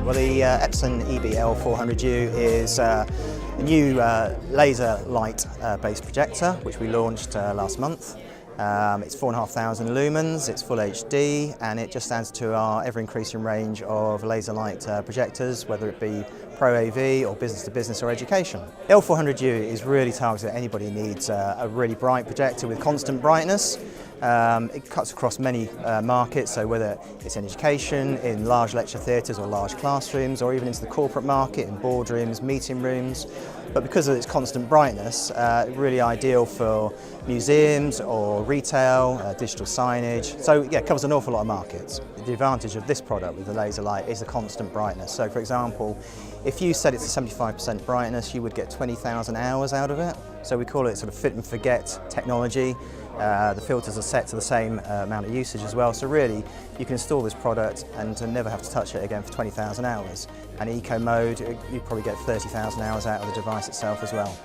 Well, the Epson EB-L400U is a new laser light based projector which we launched last month. It's 4,500 lumens, it's full HD, and it just adds to our ever-increasing range of laser light projectors, whether it be Pro AV or business to business or education. The L400U is really targeted at anybody who needs a really bright projector with constant brightness. It cuts across many markets, so whether it's in education, in large lecture theatres or large classrooms, or even into the corporate market, in boardrooms, meeting rooms. But because of its constant brightness, really ideal for museums or retail, digital signage. So yeah, it covers an awful lot of markets. The advantage of this product with the laser light is the constant brightness. So for example, if you set it to 75% brightness, you would get 20,000 hours out of it. So we call it sort of fit and forget technology. The filters are set to the same amount of usage as well, so really you can install this product and never have to touch it again for 20,000 hours. And eco mode, you probably get 30,000 hours out of the device itself as well.